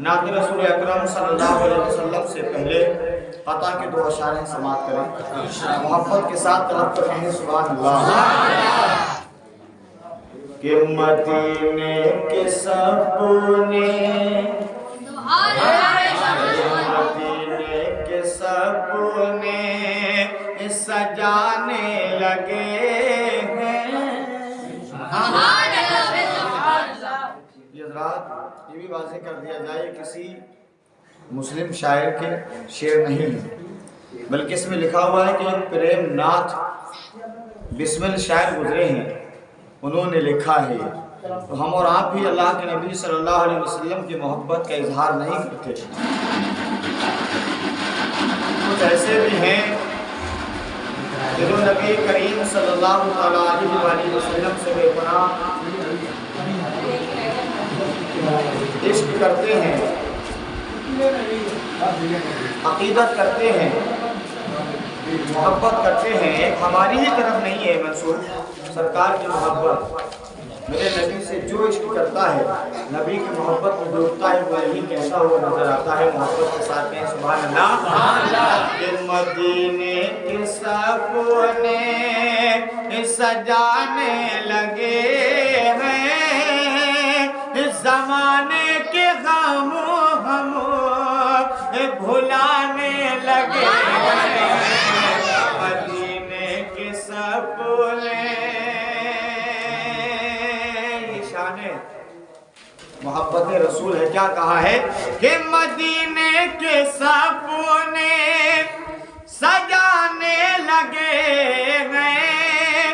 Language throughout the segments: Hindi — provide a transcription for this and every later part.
नाते रसूल अकरम सल्लल्लाहु अलैहि वसल्लम से पहले अता के दो अशारे समाप्त करें। मोहब्बत के साथ तलब करें सुभान अल्लाह। कि मदीने के सपने मदीने के सपने सजाने लगे ये भी वाज़ेह कर दिया जाए, किसी मुस्लिम शायर के शेर नहीं है, बल्कि इसमें लिखा हुआ है कि एक प्रेम नाथ बिस्मिल शायर गुजरे हैं, उन्होंने लिखा है। तो हम और आप भी अल्लाह के नबी सल्लल्लाहु अलैहि वसल्लम की मोहब्बत का इजहार नहीं करते। कुछ ऐसे भी हैं जो नबी करीम सल्लल्लाहु अलैहि वसल्लम से बेपनाह इश्क करते हैं, अकीदत करते हैं, मोहब्बत करते हैं। एक हमारी ही तरफ नहीं है मंसूर सरकार की मोहब्बत। मेरे नबी से जो इश्क करता है, नबी की मोहब्बत में डूबता है, वो यही कहता हुआ नजर आता है। मोहब्बत के साथ में सुभान अल्लाह। मदीने के सपने सजाने लगे हैं, ज़माने के गमों हम भुलाने लगे हैं। मदीने के सपने शाने मोहब्बत रसूल है। क्या कहा है कि मदीने के सपने सजाने लगे हैं,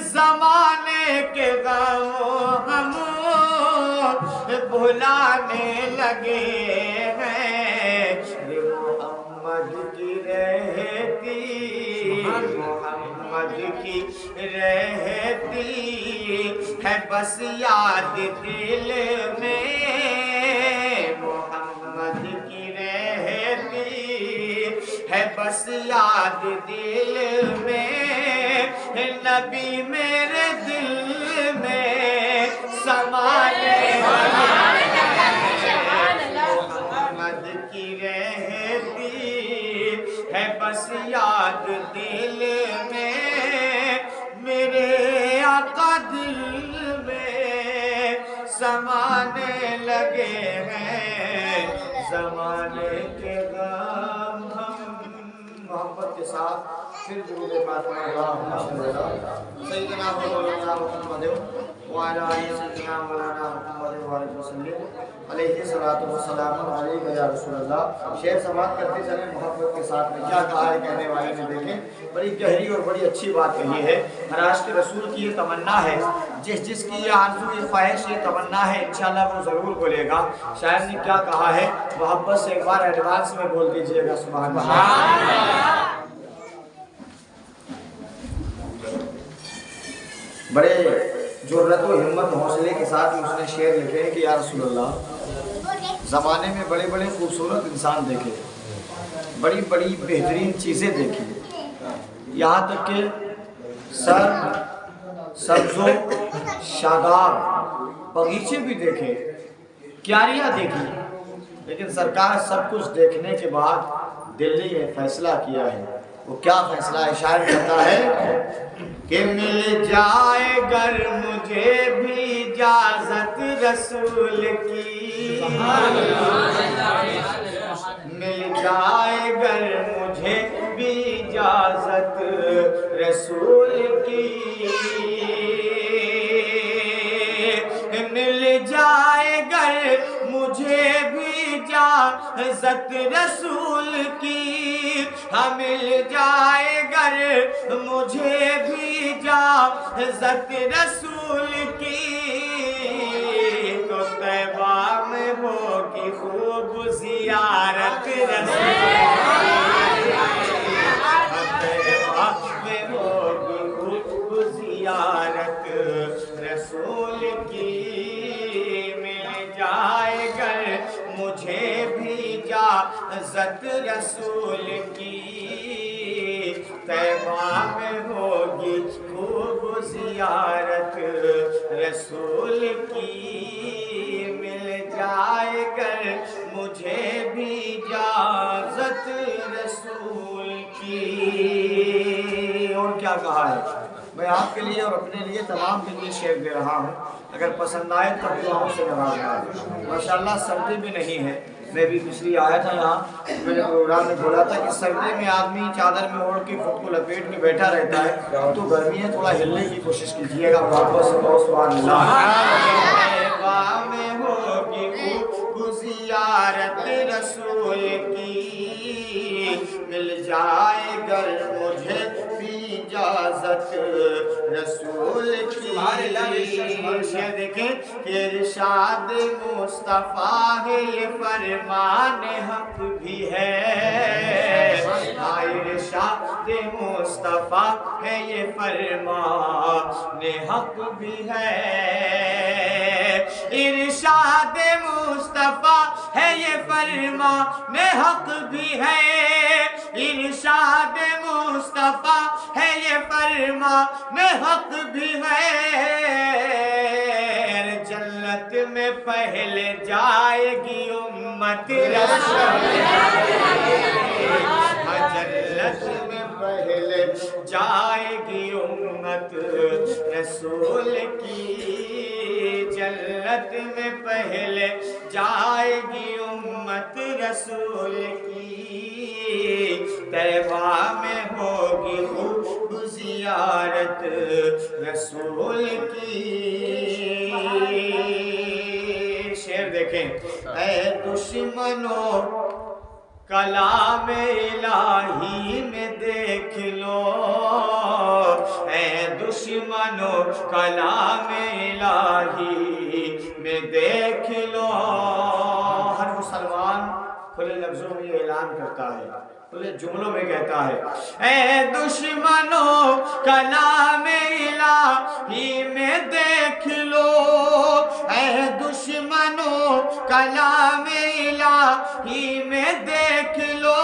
ज़माने के गमों हम भुलाने लगे हैं। मोहम्मद की रहती, मोहम्मद की रहती है बस याद दिल में, मोहम्मद की रहती है बस याद दिल में, नबी मेरे दिल में समाने है बस याद दिल में, मेरे आका दिल में समाने लगे हैं। ज़माने के गम हम मोहब्बत के साथ फिर दुरूद फातिमा सैयदना मौलाना मुहम्मद व अला आलिहि सैयदना मौलाना मुहम्मद व सल्लल्लाहु अलैहि सलातु व सलाम अलैका या रसूल अल्लाह। शेर समाप्त करते चले मोहब्बत के साथ में। क्या कहा है कहने वाले ने, देखें बड़ी गहरी और बड़ी अच्छी बात कही है। हराश के रसूल की ये तमन्ना है, जिसकी ये आरज़ू, ये ख्वाहिश, ये तमन्ना है, इंशाअल्लाह वो ज़रूर बोलेगा। शायर ने क्या कहा है, मोहब्बत से एक बार एडवांस में बोल दीजिएगा सुभान अल्लाह। बड़े जुर्रत व हिम्मत हौसले के साथ उसने शेर लिखे कि या रसूल अल्लाह, ज़माने में बड़े बड़े खूबसूरत इंसान देखे, बड़ी बड़ी बेहतरीन चीज़ें देखी, यहाँ तक कि सब्ज़ो शादाब बगीचे भी देखे, क्यारियाँ देखी, लेकिन सरकार सब कुछ देखने के बाद दिल ने यह फैसला किया है। वो क्या फैसला है? शायर कहता है कि मिल जाए गर मुझे भी इजाज़त रसूल की, मिल जाए गर मुझे भी इजाज़त रसूल की, मिल जाए गर मुझे भी इजाज़त रसूल की, मिल जाए गर मुझे भी इजाज़त रसूल की, तो तैबा में होगी खूब ज़ियारत रसूल की, तैबा में होगी खूब ज़ियारत रसूल की, मिल जाए गर मुझे भी इजाज़त रसूल की, तैबा में होगी खूब ज़ियारत रसूल की, मिल जाएगा अगर मुझे भी इजाज़त रसूल की। और क्या कहा है, मैं आपके लिए और अपने लिए तमाम के लिए शेर दे रहा हूँ, अगर पसंद आए तब दुआओं से नवाजना। माशाअल्लाह सर्दी भी नहीं है। मैं भी पिछली आया था यहाँ, मैंने प्रोग्राम में बोला था कि सर्दी में आदमी चादर में ओढ़ के खुद को लपेट के बैठा रहता है, तो गर्मी है थोड़ा हिलने की कोशिश कीजिएगा। वापस में होगी जियारत रसूल की, मिल जाए गर मुझे भी इजाज़त रसूल की। देखें कि इरशाद मुस्तफ़ा है ये फरमान हक भी है, इरशाद मुस्तफ़ा है ये फरमान हक भी है। इरशाद मुस्तफ़ा है ये फरमान हक भी है, इरशाद मुस्तफ़ा है ये फरमान हक भी है। जन्नत में पहले जाएगी उम्मत रसूल, जन्नत में पहले जाएगी उम्मत रसूल की, जन्नत में पहले जाएगी उम्मत रसूल की। तैबा में होगी खूब ज़ियारत रसूल की। शेर देखें, ऐ दुश्मनों कलाम इलाही में देख लो, ऐ दुश्मनों कलाम इलाही में देख लो। हर मुसलमान खुले लफ्जों में ये ऐलान करता है, खुले जुमलों में कहता है, ऐ दुश्मनों कलाम इलाही में देख लो, ऐ दुश्मनों कलाम इलाही में देख लो।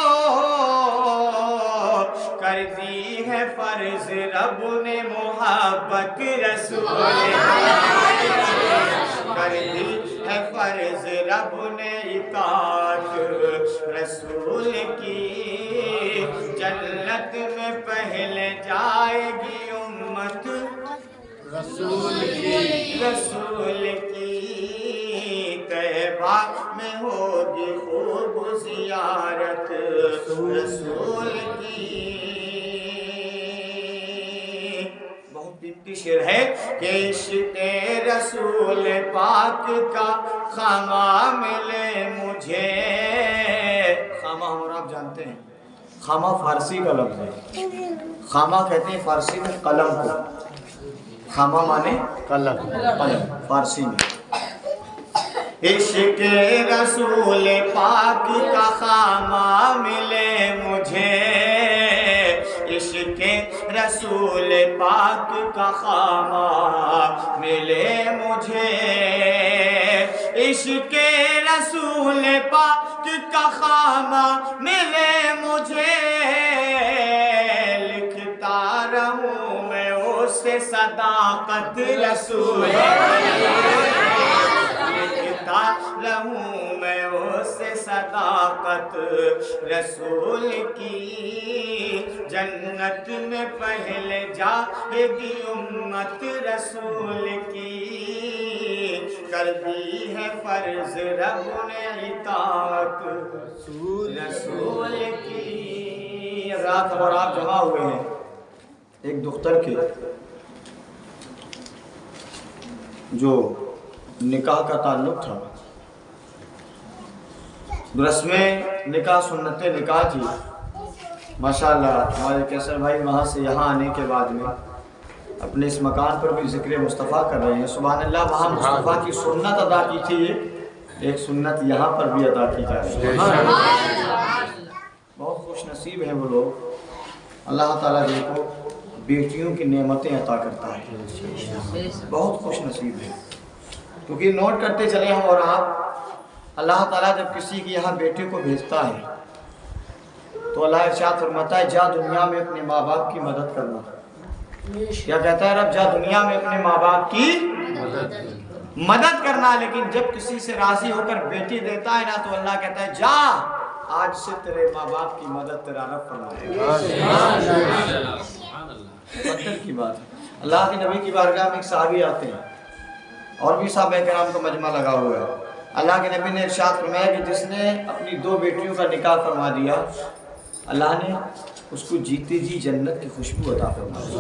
कर दी है फर्ज रब ने मोहब्बत रसूल, कर दी है फर्ज रब ने इताअत रसूल की। जन्नत में पहले जाएगी उम्मत रसूल की, रसूल की। तैबा में होगी खूब ज़ियारत रसूल की। बहुत कीमती शेर है कि इश्क़े रसूल पाक का खामा मिले मुझे। खामा हम और आप जानते हैं, खामा फारसी का लफ्ज़ है। खामा कहते हैं फारसी में कलम को, खामा माने कलम, कलम फारसी में। इश्क़े रसूल पाक का खामा मिले मुझे, इश्क़े रसूल पाक का खामा मिले मुझे, इश्क़े रसूल पाक का खामा मिले मुझे। लिखता रहूं मैं उससे सदाकत रसूल, लिखता रहूं मैं उससे सदाकत रसूल की। जन्नत में पहले जाएगी उम्मत रसूल की। कर दी है फर्ज रब ने इताअत रसूल की। रात और आप जमा हुए हैं एक दुख्तर के, जो निकाह का ताल्लुक था। रस्में निकाह सुन्नते निकाह थी। माशाअल्लाह हमारे कैसर भाई वहाँ से यहाँ आने के बाद में अपने इस मकान पर भी ज़िक्र मुस्तफ़ा कर रहे हैं। सुभान अल्लाह, वहाँ मुस्तफ़ा की सुन्नत अदा की थी, एक सुन्नत यहाँ पर भी अदा की जा रही है। बहुत खुश नसीब हैं वो लोग, अल्लाह ताला जिनको बेटियों की नेमतें अता करता है, बहुत खुश नसीब है। क्योंकि नोट करते चले हम और आप, अल्लाह ताला जब किसी की यहाँ बेटे को भेजता है तो अल्लाह इरशाद फरमाता है, जा दुनिया में अपने माँ बाप की मदद करना। क्या कहता है रब? जा दुनिया में अपने माँ बाप की मदद। मदद करना। लेकिन जब किसी से राजी होकर बेटी देता है ना, तो अल्लाह कहता है जा, आज से तेरे माँ बाप की मदद तेरा रब फरमाएगा। की बात है। अल्लाह के नबी की बारगाह में एक सहाबी आते हैं, और भी साहब कराम का मजमा लगा हुआ है। अल्लाह के नबी ने इरशाद फरमाया कि जिसने अपनी 2 बेटियों का निकाह फरमा दिया, अल्लाह ने उसको जीते जी जन्नत की खुशबू अता फरमा दी,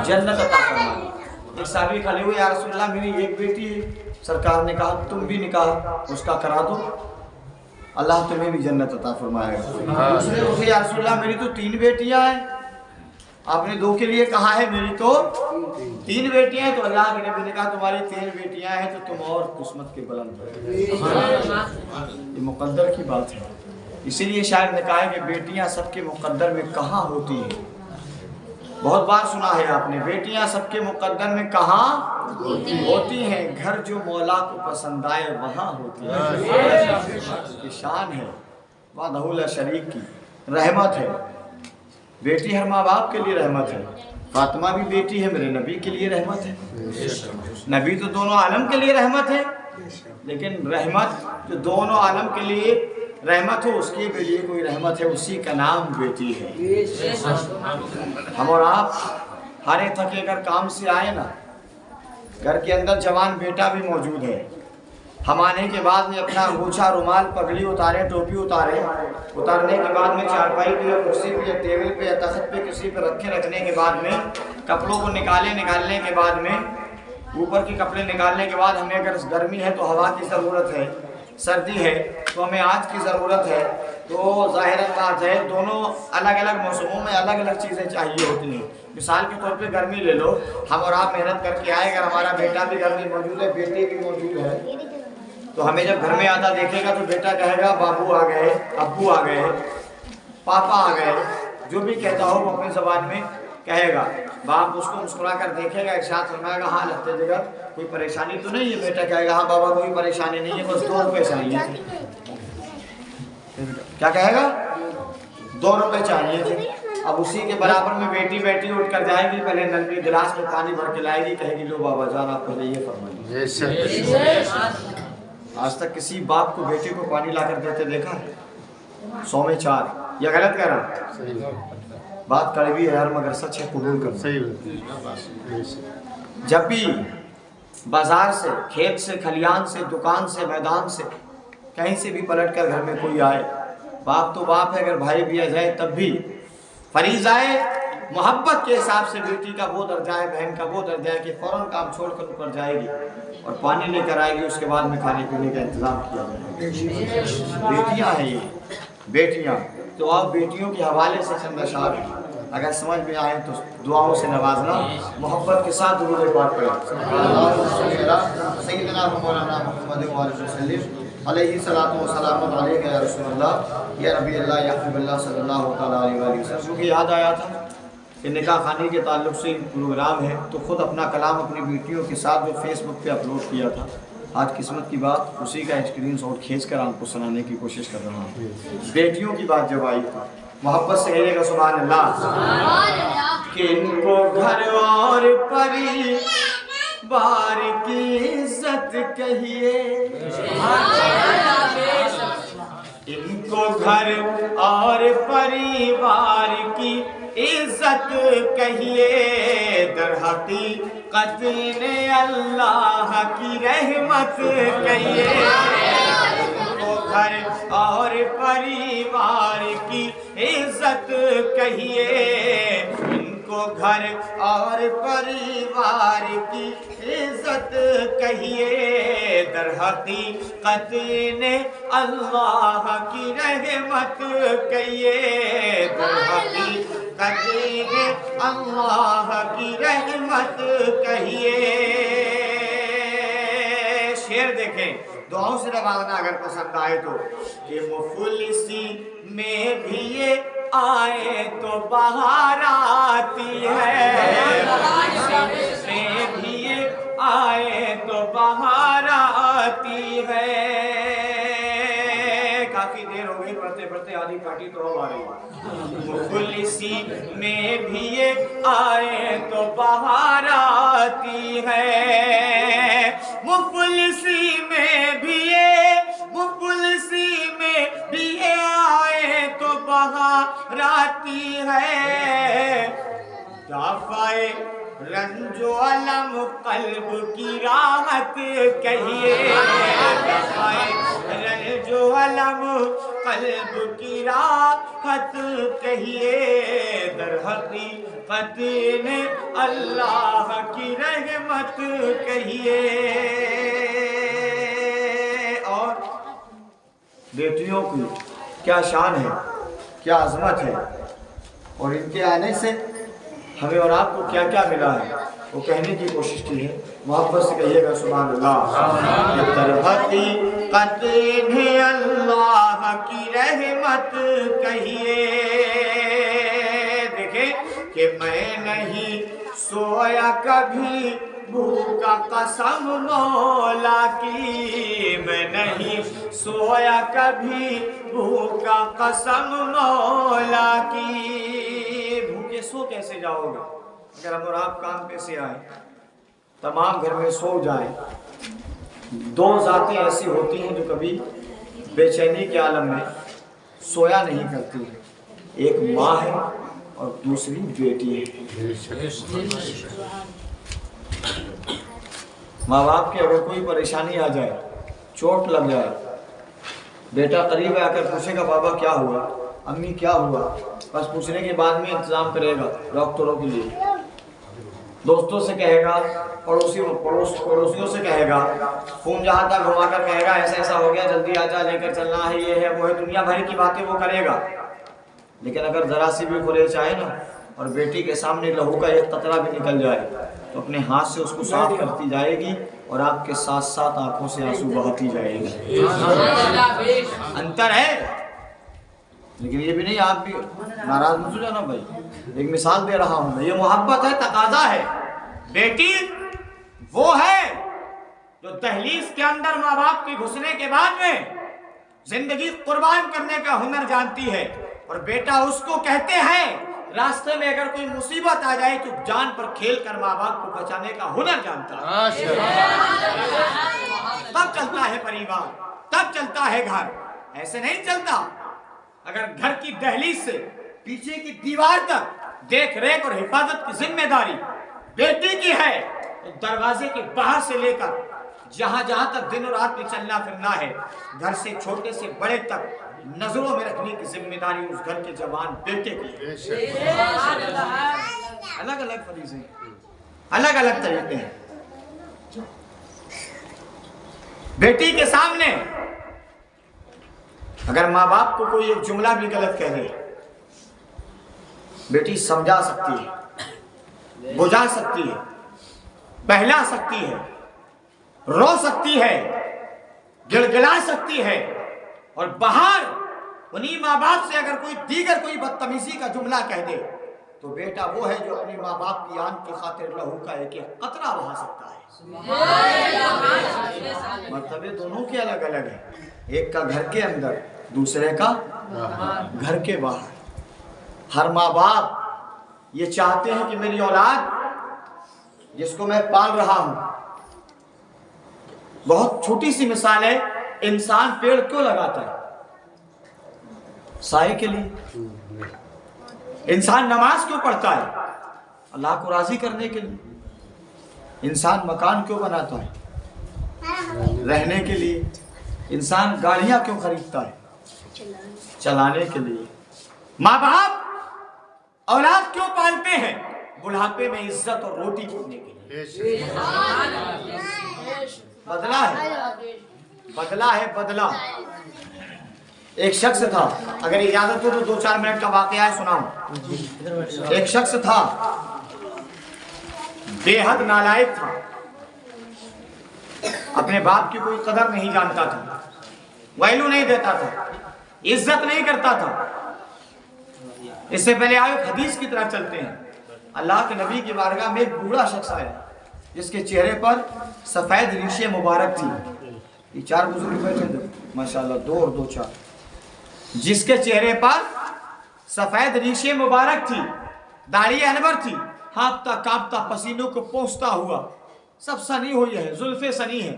जन्नत अता फरमा दी। एक साहबी खड़े हुए, या रसूल अल्लाह मेरी एक बेटी है। सरकार ने कहा तुम भी निकाह उसका करा दो, अल्लाह तुम्हें भी जन्नत अता फरमाएगा। दूसरे उठे, या रसूल अल्लाह मेरी तो 3 बेटियां हैं, आपने 2 के लिए कहा है, मेरी तो 3 बेटियां हैं। तो अल्लाह के नबी ने कहा तुम्हारी 3 बेटियां हैं तो तुम और किस्मत के बुलंद हो। ये मुकद्दर की बात है। इसीलिए शायद ने कहा है कि बेटियां सबके मुकद्दर में कहाँ होती हैं। बहुत बार सुना है आपने, बेटियां सबके मुकद्दर में कहाँ होती हैं, घर जो मौला को पसंद आए वहाँ होती है। शान है वादहुल शरीक की, रहमत है। बेटी हर माँ बाप के लिए रहमत है। फातिमा भी बेटी है, मेरे नबी के लिए रहमत है। नबी तो दोनों आलम के लिए रहमत है, लेकिन रहमत जो दोनों आलम के लिए रहमत हो, उसके लिए कोई रहमत है, उसी का नाम बेटी है। हम और आप हारे थके अगर काम से आए ना, घर के अंदर जवान बेटा भी मौजूद है, हम आने के बाद में अपना अंगूछा, रुमाल, पगड़ी उतारे, टोपी उतारे, उतारने के बाद में चारपाई पे या कुर्सी पे या टेबल पे या तख्त पे किसी पे रखने के बाद में कपड़ों को निकालने के बाद में, ऊपर के कपड़े निकालने के बाद हमें अगर गर्मी है तो हवा की ज़रूरत है, सर्दी है तो हमें आग की ज़रूरत है। तो ज़ाहिर बात है दोनों अलग अलग मौसमों में अलग अलग चीज़ें चाहिए होती हैं। मिसाल के तौर पे गर्मी ले लो, हम और आप मेहनत करके आए, अगर हमारा बेटा भी घर में मौजूद है, बेटी भी मौजूद है, तो हमें जब घर में आता देखेगा तो बेटा कहेगा बाबू आ गए, अब्बू आ गए, पापा आ गए, जो भी कहता हो वो अपनी ज़बान में कहेगा। बाप उसको मुस्कुरा कर देखेगा, इरशाद फरमाएगा हाँ लगते जगह कोई परेशानी तो नहीं है। बेटा कहेगा हाँ बाबा कोई परेशानी नहीं है, बस 2 रुपये चाहिए। क्या कहेगा? 2 रुपये चाहिए थे। अब उसी के बराबर में बेटी उठ कर जाएगी, पहले नल में गिलास में पानी भर के लाएगी, कहेगी लो बाबा जान आप पहले ये फरमाइए। आज तक किसी बाप को बेटे को पानी लाकर देते देखा है? 100 में 4। या गलत कह रहा? बात कड़वी है यार, मगर सच है, कबूल कर। सही। जब भी बाजार से, खेत से, खलियान से, दुकान से, मैदान से, कहीं से भी पलट कर घर में कोई आए, बाप तो बाप है, अगर भाई भी आ जाए तब भी फरीज आए, मोहब्बत के हिसाब से बेटी का वो दर्जा है, बहन का वो दर्जा है कि फौरन काम छोड़कर ऊपर जाएगी और पानी लेकर आएगी, उसके बाद में खाने पीने का इंतजाम किया जाएगा। बेटियां हैं ये, बेटियां। तो आप बेटियों के हवाले से चंद अशार अगर समझ में आए तो दुआओं से नवाजना, मोहब्बत के साथ दुरूद पाक पढ़ें। सय्यदना मौलाना मुहम्मद अलैहि सलातो व सलाम अलैका या रसूलल्लाह या नबी अल्लाह या हबीबल्लाह सल्लल्लाहु अलैहि वसल्लम। क्योंकि याद आया था कि निकाह खाने के ताल्लुक़ से प्रोग्राम है, तो ख़ुद अपना कलाम अपनी बेटियों के साथ जो फेसबुक पे अपलोड किया था, आज किस्मत की बात उसी का स्क्रीनशॉट खींचकर आपको सुनाने की कोशिश कर रहा हूँ। बेटियों की बात जब आई तो मोहब्बत से कहिएगा सुभान अल्लाह। कि इनको घर और परिवार की इज्जत कहिए, इनको घर और परिवार की इज्जत कहिए, दर हकीकत ने अल्लाह की रहमत कहिए। इनको घर और परिवार की इज्जत कहिए, इनको घर और परिवार की इज्जत कहिए, दर हकीकत ने अल्लाह की रहमत कहिए, दर हकीकत ने अल्लाह की रहमत कहिए। शेर देखें, दुआओं से नवाजना अगर पसंद आए तो। कि मुफलिसी में भी ये आए तो बाहर आती है, में भी ये आए तो बाहर आती है। काफी देर हो गई पढ़ते पढ़ते, आधी पार्टी तो अब आ रही है। मुफलिसी में भी ये आए तो बाहर आती है, मुफलिसी में भी ये, मुफलिसी में भी ये आए तो बहार आती है। जाफाए रंजो अलम कल्ब की राहत कहिए, जाफाए रंजो अलम कल्ब की राहत कहिए, दर हकीकत ने अल्लाह की रहमत कहिए। और बेटियों की क्या शान है, क्या अजमत है, और इनके आने से हमें और आपको क्या क्या मिला है वो कहने की कोशिश की है। मोहब्बत से कहिएगा सुभान अल्लाह। अल्लाह की रहमत कहिए। देखे कि मैं नहीं सोया कभी भूखा कसम मौला की, मैं नहीं सोया कभी भूखा कसम मौला की। भूखे सो कैसे जाओगे अगर हम और आप काम पे से आए, तमाम घर में सो जाए। दो जातें ऐसी होती हैं जो कभी बेचैनी के आलम में सोया नहीं करती है, एक माँ है और दूसरी बेटी है। माँ बाप की अगर कोई परेशानी आ जाए, चोट लग जाए, बेटा करीब आकर पूछेगा बाबा क्या हुआ, अम्मी क्या हुआ, बस पूछने के बाद में इंतजाम करेगा डॉक्टरों के लिए, दोस्तों से कहेगा, पड़ोसियों से कहेगा, फोन जहाँ तक घुमाकर कहेगा ऐसा ऐसा हो गया, जल्दी आजा, लेकर चलना है, ये है वो है, दुनिया भर की बातें वो करेगा। लेकिन अगर जरा सी भी गुरेज आए ना और बेटी के सामने लहू का एक कतरा भी निकल जाए तो अपने हाथ से उसको साफ करती जाएगी और आपके साथ साथ आंखों से आंसू बहाती जाएगी। अंतर है। लेकिन ये भी नहीं आप भी नाराज मत हो जाना भाई, एक मिसाल दे रहा हूं, ये मोहब्बत है, तकाजा है। बेटी वो है जो दहलीज के अंदर माँ बाप के घुसने के बाद में जिंदगी कुर्बान करने का हुनर जानती है, और बेटा उसको कहते हैं रास्ते में अगर कोई मुसीबत आ जाए तो जान पर खेल कर माँ बाप को बचाने का हुनर जानता है। तब चलता है परिवार, तब चलता है घर, ऐसे नहीं चलता। अगर घर की दहलीज से पीछे की दीवार तक देख रेख और हिफाजत की जिम्मेदारी बेटी की है, तो दरवाजे के बाहर से लेकर जहां जहां तक दिन और रात में चलना फिरना है, घर से छोटे से बड़े तक नजरों में रखने की जिम्मेदारी उस घर के जवान बेटे की है। अलग अलग फरीज़े, अलग अलग तरीके हैं। बेटी के सामने अगर माँ बाप को कोई एक जुमला भी गलत कह दे, बेटी समझा सकती है, बुझा सकती है, बहला सकती है, रो सकती है, गिड़गिड़ा सकती है, और बाहर उन्हीं माँ बाप से अगर कोई बदतमीजी का जुमला कह दे तो बेटा वो है जो अपनी माँ बाप की आन की खातिर लहू का एक कतरा बहा सकता है। मर्तबे दोनों के अलग अलग हैं, एक का घर के अंदर, दूसरे का घर के बाहर। हर माँ बाप ये चाहते हैं कि मेरी औलाद जिसको मैं पाल रहा हूं, बहुत छोटी सी मिसाल है, इंसान पेड़ क्यों लगाता है? साए के लिए। इंसान नमाज क्यों पढ़ता है? अल्लाह को राजी करने के लिए। इंसान मकान क्यों बनाता है? रहने के लिए। इंसान गाड़ियां क्यों खरीदता है? चलाने के लिए। माँ बाप औलाद क्यों पालते हैं? बुढ़ापे में इज्जत और रोटी खाने के लिए। बदला है बदला। एक शख्स था, अगर इजाजत हो तो 2-4 मिनट का वाकया है सुनाऊं। एक शख्स था, बेहद नालायक था, अपने बाप की कोई कदर नहीं जानता था, वैल्यू नहीं देता था, इज्जत नहीं करता था। इससे पहले आए हदीस की तरफ चलते हैं। अल्लाह के नबी की बारगाह में एक बूढ़ा शख्स आया जिसके चेहरे पर सफेद रीशे मुबारक थी। ये 4 बुजुर्ग बैठे थे माशाल्लाह, 2 और 2 4, जिसके चेहरे पर सफेद रीशे मुबारक थी, दाढ़ी अनवर थी, हाथता कांपता पसीनों को पोंछता हुआ सब सनी हुई है, जुल्फे सनी है,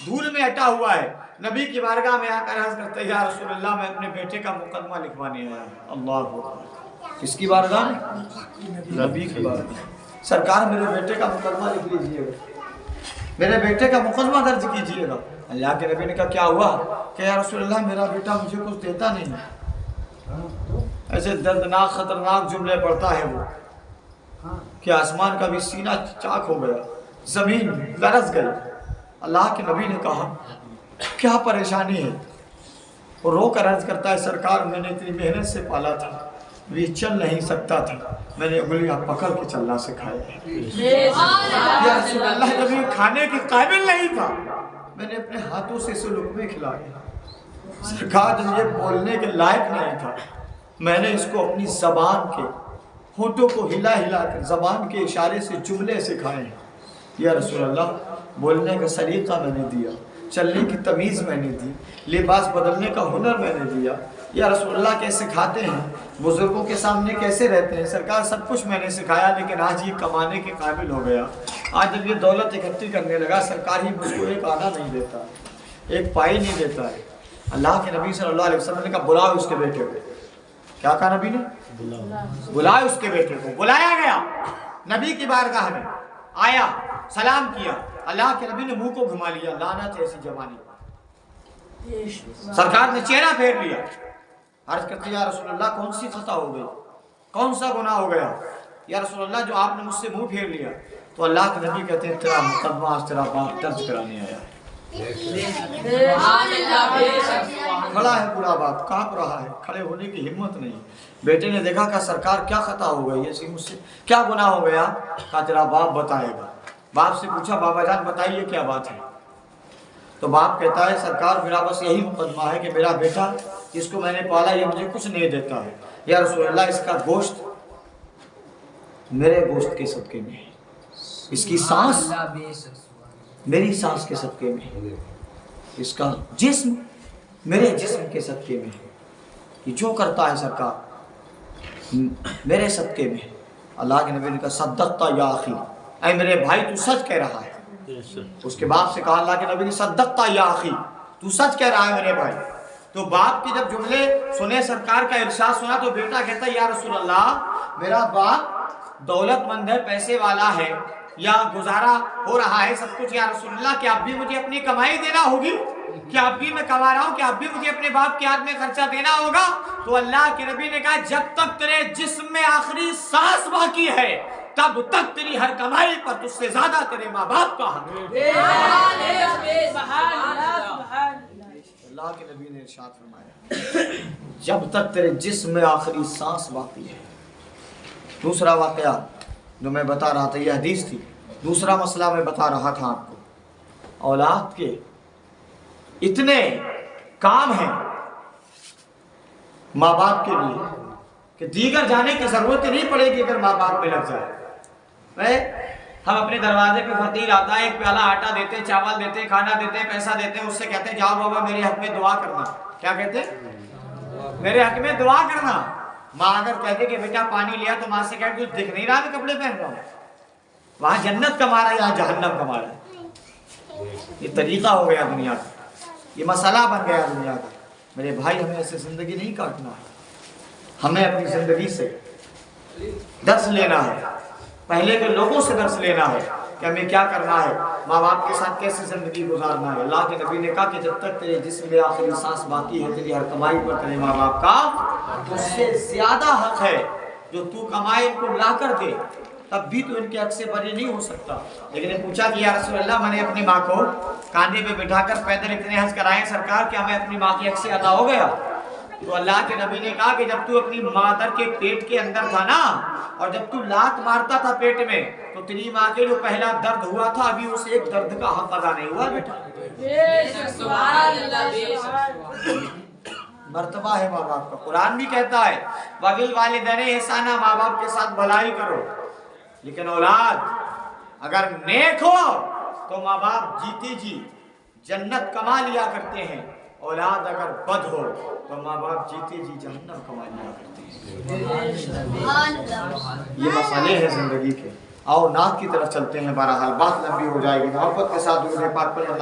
धूल में अटा हुआ है। नबी की बारगाह में आकर अर्ज करते हैं, या रसूलल्लाह मैं अपने बेटे का मुकदमा लिखवाने आया। अल्लाह अकबर। किसकी बारगाह में? नबी की बारगाह। सरकार मेरे बेटे का मुकदमा लिख लीजिएगा, मेरे बेटे का मुकदमा दर्ज कीजिएगा। अल्लाह के नबी ने कहा क्या हुआ? कि या रसूलल्लाह मेरा बेटा मुझे कुछ देता नहीं। ऐसे दर्दनाक खतरनाक जुमले पढ़ता है वो कि आसमान का भी सीना चाक हो गया, जमीन लरस गई। अल्लाह के नबी ने कहा क्या परेशानी है? वो रो कर अर्ज करता है, सरकार मैंने इतनी मेहनत से पाला था, ये चल नहीं सकता था, मैंने उंगलियां पकड़ के चलना सिखाया। या रसूलल्लाह जब ये खाने के काबिल नहीं था, मैंने अपने हाथों से इसे लुक़मे खिलाए। सरकार जब ये बोलने के लायक नहीं था, मैंने इसको अपनी ज़बान के होठों को हिला हिला कर ज़बान के इशारे से जुमले सिखाए। या रसूलल्लाह बोलने का सलीका मैंने दिया, चलने की तमीज़ मैंने दी, लिबास बदलने का हुनर मैंने दिया। या रसूलल्लाह कैसे खाते हैं, बुजुर्गों के सामने कैसे रहते हैं, सरकार सब कुछ मैंने सिखाया। लेकिन आज ये कमाने के काबिल हो गया, आज जब ये दौलत इकट्ठी करने लगा, सरकार ही मुझको एक आना नहीं देता, एक पाई नहीं देता है। अल्लाह के नबी सल्लल्लाहु अलैहि वसल्लम ने कहा बुलाओ उसके बेटे को। क्या कहा नबी ने? बुलाओ उसके बेटे को। बुलाया गया, नबी की बारगाह में आया, सलाम किया। अल्लाह के नबी ने मुंह को घुमा लिया, लानत ऐसी जवानी। सरकार ने चेहरा फेर लिया, अर्ज करते या रसूलल्लाह कौन सी खता हो गई, कौन सा गुनाह हो गया? या रसूलल्लाह जो आपने मुझसे मुंह फेर लिया। तो अल्लाह के नबी कहते हैं तेरा मुकदमा आज तेरा बाप दर्ज कराने आया। खड़ा है पूरा बाप, कांप रहा है, खड़े होने की हिम्मत नहीं। बेटे ने देखा कि सरकार क्या खता हो गई, ऐसी मुझसे क्या गुनाह हो गया? कहा तेरा बाप बताएगा। बाप से पूछा बाबा जान बताइए क्या बात है? तो बाप कहता है सरकार मेरा बस यही मुकदमा है कि मेरा बेटा जिसको मैंने पाला ये मुझे कुछ नहीं देता है। या रसूलल्लाह इसका गोश्त मेरे गोश्त के सदके में है, इसकी सांस मेरी सांस के सदके में है, इसका जिस्म मेरे जिस्म के सदके में है। ये जो करता है सरकार मेरे सदके में है। अल्लाह के नबी ने कहा सद्दक़ता या अख़ी, ऐ मेरे भाई तू सच कह रहा है। उसके बाप से कहा अल्लाह के नबी ने सद्दक़ता या अख़ी, तू सच कह रहा है मेरे भाई। तो बाप के जब जुमले सुने, सरकार का इरशाद सुना, तो बेटा कहता है या रसूल अल्लाह मेरा बाप दौलतमंद है, पैसे वाला है, या गुजारा हो रहा है सब कुछ। या रसूलल्लाह क्या अब भी मुझे अपनी कमाई देना होगी? क्या अब भी मैं कमा रहा हूँ, क्या अब भी मुझे अपने बाप के हाथ में खर्चा देना होगा? तो अल्लाह के नबी ने कहा जब तक तेरे जिस्म में आखिरी सांस बाकी है तब तक तेरी हर कमाई पर तुझसे ज्यादा तेरे माँ बाप का हक है। अल्लाह के नबी ने इरशाद फरमाया जब तक तेरे जिस्म में आखिरी सांस बाकी है। दूसरा वाकया जो मैं बता रहा था, यह हदीस थी। दूसरा मसला मैं बता रहा था आपको, औलाद के इतने काम हैं माँ बाप के लिए कि दीगर जाने की जरूरत ही नहीं पड़ेगी अगर माँ बाप में लग जाए। हम अपने दरवाजे पे फकीर आता है, एक प्याला आटा देते, चावल देते, खाना देते, पैसा देते, उससे कहते हैं जाओ बाबा मेरे हक में दुआ करना। क्या कहते? मेरे हक में दुआ करना। माँ अगर कहते कि बेटा पानी लिया तो माँ से कह कुछ दिख नहीं रहा, मैं कपड़े पहन रहा हूँ। वहां जन्नत कमा रहा है, यहाँ जहन्नम कमा रहा है। ये तरीका हो गया दुनिया का, ये मसला बन गया दुनिया का। मेरे भाई हमें ऐसे जिंदगी नहीं काटना है, हमें अपनी जिंदगी से दर्स लेना है, पहले के लोगों से दर्स लेना है कि हमें क्या करना है, माँ बाप के साथ कैसे जिंदगी गुजारना है। अल्लाह के नबी ने कहा कि जब तक तेरे जिस्म में आखिरी सांस बाकी है, तेरी हर कमाई पर तेरे माँ बाप का तुझसे ज्यादा हक है। जो तू कमाए इनको ला कर दे, तब भी तो इनके हक से बरी नहीं हो सकता। लेकिन पूछा कि या रसूल अल्लाह मैंने अपनी माँ को कांधे पे बिठाकर पैदल इतने हज कराए सरकार, क्या मैं अपनी माँ के हक से अदा हो गया? तो अल्लाह के नबी ने कहा कि जब तू अपनी मादर के पेट के अंदर था ना, और जब तू लात मारता था पेट में, तो तेरी माँ के जो पहला दर्द हुआ था अभी उस एक दर्द का हक अदा नहीं हुआ बेटा। मर्तबा है माँ बाप का। कुरान भी कहता है वबिल वालिदैन ihसाना, माँ बाप के साथ भलाई करो। लेकिन औलाद अगर नेक हो तो माँ बाप जीते जी जन्नत कमा लिया करते हैं, औलाद अगर बद हो तो माँ बाप जीते जी जहन्नम कमा लिया करते हैं। ये मसले हैं जिंदगी के। आओ नाक की तरफ चलते हैं। बहरहाल बात लंबी हो जाएगी। मोहब्बत के साथ दुरूद पाक पढ़ें।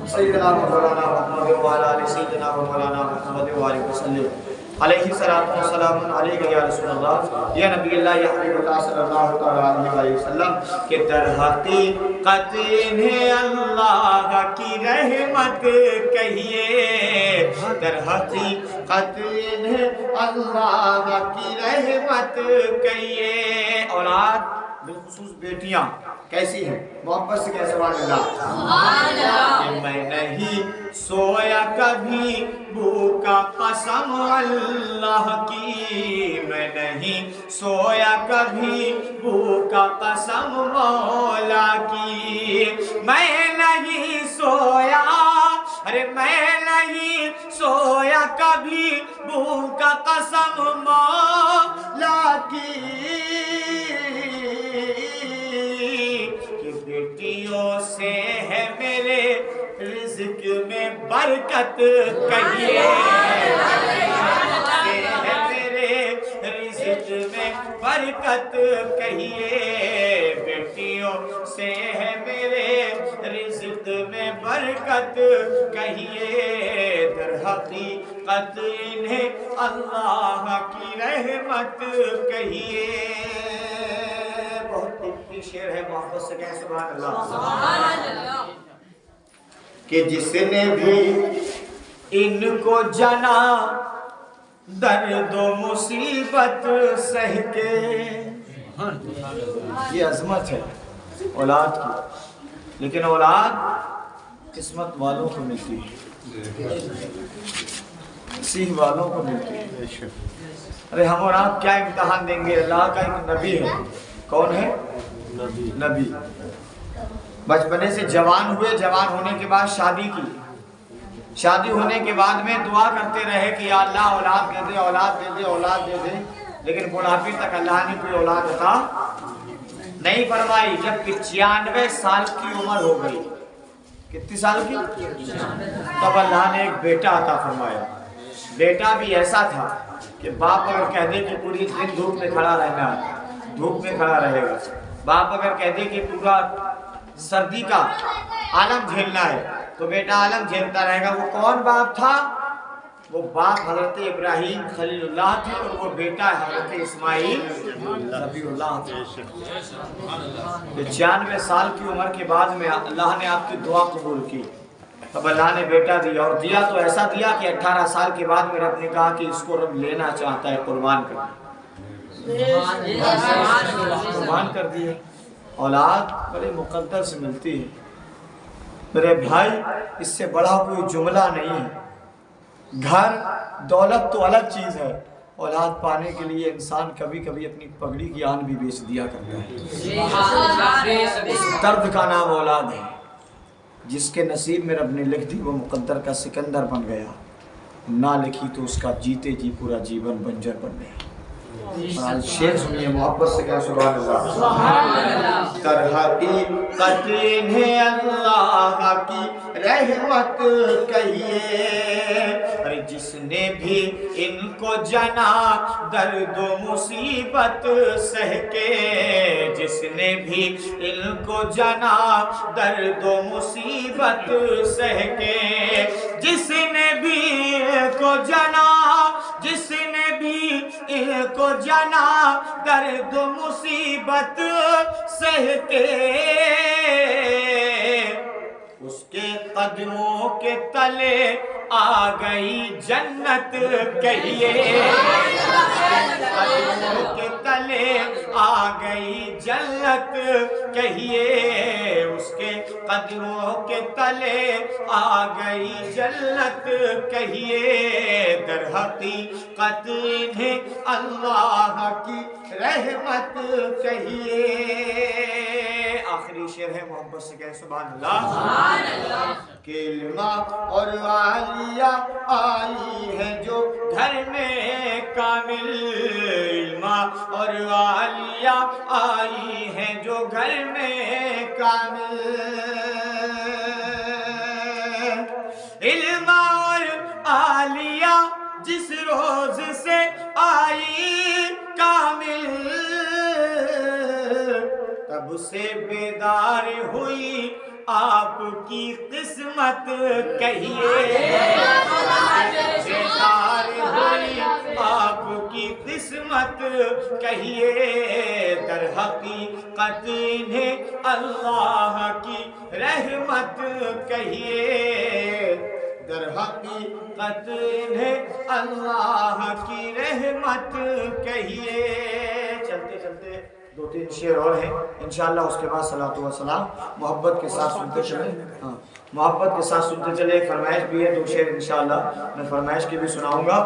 सैयदना मौलाना मुहम्मद व अला आलि सैयदना मौलाना मुहम्मद व आलिहि वसल्लम अलैहि सलातु व सलामुन अलैका या रसूलल्लाह या नबी अल्लाह या हबीबल्लाह सल्लल्लाहु तआला अलैहि वसल्लम के दर हकीकत इन्हें अल्लाह की रहमत कहिए, दर हकीकत इन्हें अल्लाह की रहमत कहिए। औलाद बिलखुसूस बेटियां कैसी हैं? मोहब्बत से कैसे वाला कि मैं नहीं सोया कभी भूखा कसम अल्लाह की, मैं नहीं सोया कभी भूखा कसम मौला की, मैं नहीं सोया, अरे मैं नहीं सोया कभी भूखा कसम मौला की। बेटियों से है मेरे रिज़्क में बरकत कहिए, से है मेरे रिज़्क में बरकत कहिए, बेटियों से है मेरे रिज़्क में बरकत कहिए, दर हकीकत इन्हें अल्लाह की रहमत कहिए। शेर है, मोहब्बत से कहें सुभान अल्लाह। कि जिसने भी इनको जना दर्द मुसीबत सह के, ये अजमत है औलाद की, लेकिन औलाद किस्मत वालों को मिलती है, सीख वालों को मिलती है। अरे हम और आप क्या इम्तिहान देंगे? अल्लाह का एक नबी है। कौन है? नबी। बचपने से जवान हुए, जवान होने के बाद शादी की, शादी होने के बाद में दुआ करते रहे कि या अल्लाह औलाद दे दे, औलाद दे दे, औलाद दे दे, लेकिन बुढ़ापे तक अल्लाह ने कोई औलाद अता नहीं फरमाई। जब 95 साल की उम्र हो गई, कितनी साल की? तब अल्लाह ने एक बेटा अता फरमाया। बेटा भी ऐसा था कि बाप अगर कह दे कि पूरी दिन धूप में खड़ा रहना, धूप में खड़ा रहेगा। बाप अगर कह दे कि पूरा सर्दी का आलम झेलना है तो बेटा आलम झेलता रहेगा। वो कौन बाप था? वो बाप हजरत इब्राहीम खलीलुल्लाह थे और वो बेटा हजरत इस्माइल नबीउल्लाह थे। 95 साल की उम्र के बाद में अल्लाह ने आपकी दुआ कबूल की, तब अल्लाह ने बेटा दिया, और दिया तो ऐसा दिया कि 18 साल के बाद मेरे रब ने कहा कि इसको रब लेना चाहता है, कुर्बान कर, कुर्बान कर दिए। औलाद बड़े मुकद्दर से मिलती है मेरे भाई, इससे बड़ा कोई जुमला नहीं है। घर दौलत तो अलग चीज़ है, औलाद पाने के लिए इंसान कभी कभी अपनी पगड़ी की आन भी बेच दिया करता है। इस दर्द का नाम औलाद है। जिसके नसीब में रब ने लिख दी वो मुकद्दर का सिकंदर बन गया, ना लिखी तो उसका जीते जी पूरा जीवन बंजर बन गया। शेर सुनिए मोहब्बत से क्या सुभान अल्लाह। तरहती कतरीन अल्लाह की रहमत कहिए, अरे जिसने भी इनको जना दर्द मुसीबत सह के, जिसने भी इनको जना दर्द मुसीबत सह के, जिसने भी इनको जना, जिसने भी इनको जना दर्द मुसीबत सह के, उसके कदमों के तले आ गई जन्नत कहिए, कदमों के तले आ गई जन्नत कहिए, उसके कदमों के तले आ गई जन्नत कहिए, दर हकीकत इन्हें अल्लाह की रहमत कहिए। आखिरी शेर है, मोहब्बत से कहें सुभान अल्लाह। के इल्मा और आलिया आई है जो घर में कामिल, इल्मा और आलिया आई है जो घर में कामिल, इल्मा और आलिया जिस रोज से आई कामिल, तब से बेदार हुई आपकी किस्मत कहिए, बेदार हुई आपकी किस्मत कहिए, दर हकीकत इन्हें अल्लाह की रहमत कहिए, दर हकीकत इन्हें अल्लाह की रहमत कहिए। चलते चलते 2-3 शेर और हैं इंशाअल्लाह, उसके बाद सलातो व सलाम मोहब्बत के साथ सुनते चले। हाँ, मोहब्बत के साथ सुनते चले। एक फरमाइश भी है, 2 शेर इंशाअल्लाह मैं फरमाइश की भी सुनाऊंगा।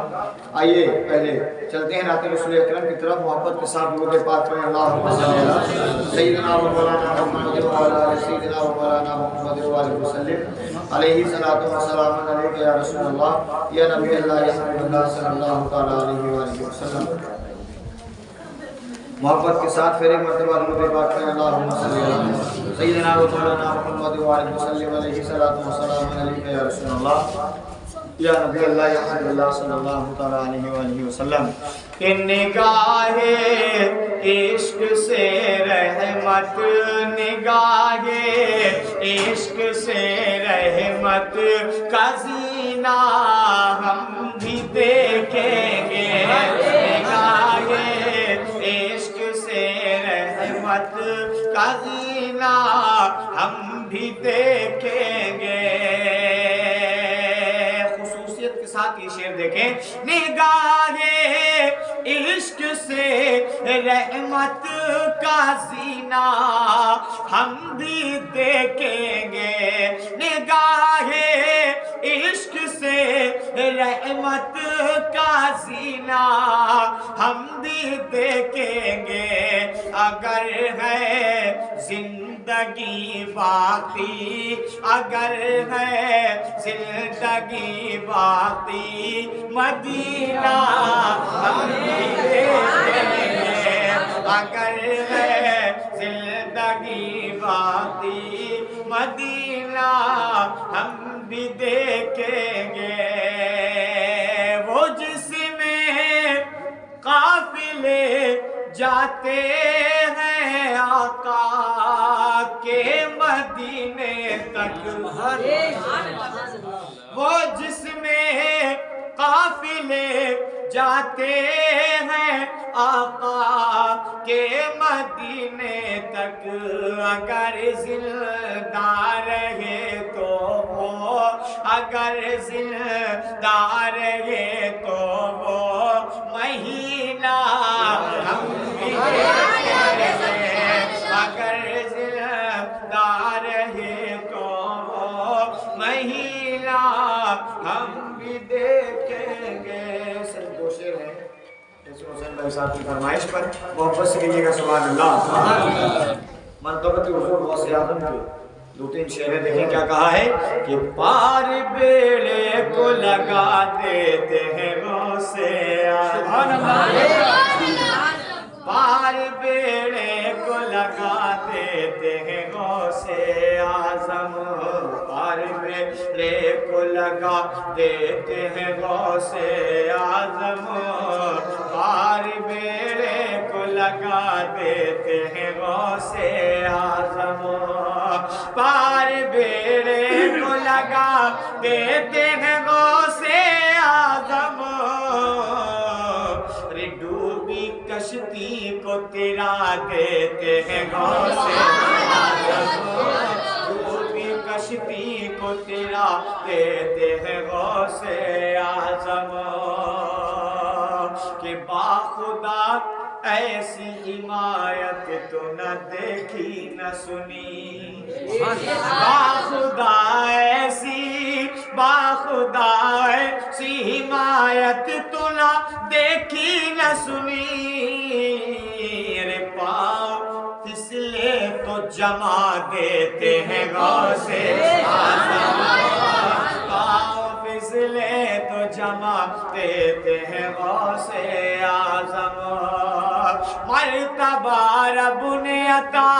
आइए पहले चलते हैं नाते रसूल अकरम की तरफ, मोहब्बत के साथ दुरूद पाक पढ़ें। अल्लाहुम्मा सल्ली अला सय्यिदिना व मौलाना मुहम्मद व अला आलि सय्यिदिना व मौलाना मुहम्मद व आलिहि वसल्लम अलैहि सलातु व सलाम अलैका या रसूलल्लाह या नबी अल्लाह या हबीबल्लाह सल्लल्लाहु तआला अलैहि वसल्लम। मोहब्बत के साथ फिर एक मरतबा दुरूद पाक पढ़ें। अल्लाहुम्मा सल्ली अला सय्यिदिना व मौलाना मुहम्मद व आलिहि वसल्लम अलैहि सलातु व सलाम अलैका या रसूलल्लाह या नबी अल्लाह या हबीबल्लाह सल्लल्लाहु तआला अलैहि वसल्लम। कि निगाहे इश्क से रहमत, निगाहे इश्क से रहमत का ज़ीना हम भी देखेंगे, निगाहे इश्क से रहमत का ज़ीना हम भी देखेंगे। खुसूसियत के साथ ये शेर देखें, निगाहे इश्क से रहमत का ज़ीना हम भी देखेंगे, निगाहे इश्क से रहमत का ज़ीना हम भी देखेंगे। अगर है जिंदगी बाकी, अगर है जिंदगी बाकी, मदीना हम भी देखेंगे, अगर है जिंदगी बाकी, मदीना हम भी देखेंगे। वो जिसमें काफिले जाते हैं आका के मदीने तक, वो जिसमें काफिले जाते हैं आका के मदीने तक, अगर जिंदा रहे तो वो, अगर जिंदा रहे तो वो महीना हम भी देखेंगे, अगर जिंदा रहे तो वो महीना हम भी देखेंगे। सिर्फ 2 शेर हैं हुसैन भाई साहब की फरमाइश पर, मोहब्बत से कहिएगा सुभान अल्लाह। मनक़बत हुज़ूर गौसे आज़म के 2-3 शेर देखें क्या कहा है कि पार बेड़े को लगा देते हैं गौसे आज़म, पार बेड़े को लगा देते हैं गौसे आज़म, पार बेड़े को लगा देते हैं गौसे आज़म, पार बेड़े को लगा देते हैं गौसे आज़म, पार बेड़े को लगा देते हैं गौसे आज़म, रे डूबी कश्ती को तिरा देते हैं गौसे आज़म, डूबी कश्ती को तिरा देते हैं गौसे आज़म। कि बाखुदा ऐसी हिमायत तो न देखी न सुनी, बाखुदा ऐसी, बाखुदा ऐसी हिमायत तो न देखी न सुनी, रे पाँव फिसले तो जमा देते हैं गौसे आज़म, पाँव फिसले तो जमा देते हैं गौसे आज़म। मर्तबा रब ने अता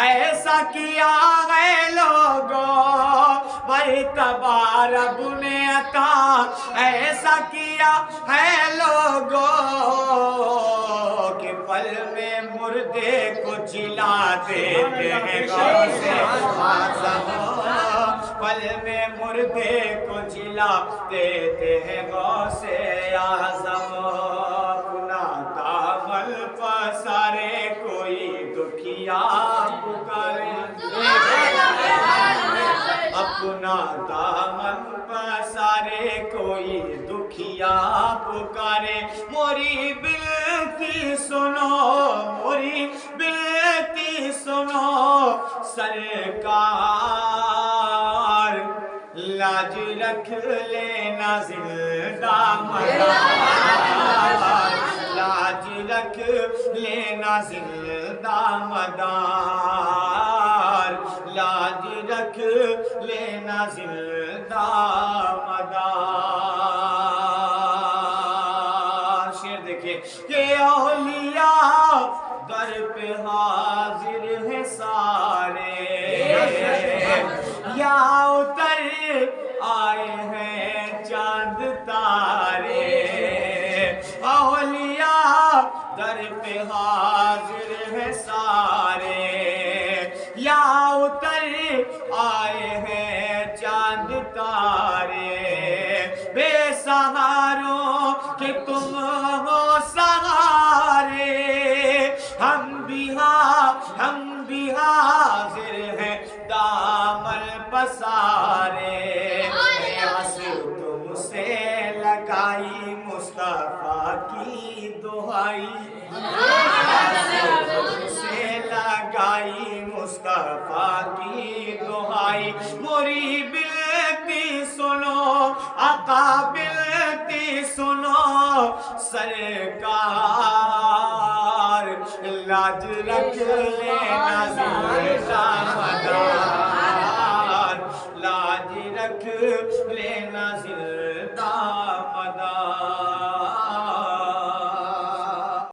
ऐसा किया है लोगों, मर्तबा रब ने अता ऐसा किया है लोगों, कि पल में मुर्दा मुर्दे को जिला देते हैं गौसे आज़म, पल में मुर्दे को जिला देते हैं गौसे आज़म। अपना दामन पसारे कोई दुखिया पुकारे, अपना दामन पसारे कोई दुखिया पुकारे। मोरी बिनती सुनो, मोरी बिनती सुनो सरकार, लाज रख लेना जिंदा मदार, लाज रख लेना जिंदा मदार, लाज रख लेना जिंदा मदार। शेर देखिए, ये औलिया दर पे हाजिर है सारे, या उतर आए हैं चांद तारे। औलिया दर पे हाजिर है सारे, या उतर आए हैं चांद तारे। बेसहारों के तुम हो सहारे, हम भी हाजिर हैं दामन पसारे। आस तुमसे लगाई मुस्तफा की दुहाई, तुमसे लगाई मुस्तफा की दुहाई। मोरी बिनती सुनो आका, बिनती सुनो सरकार, लाज रख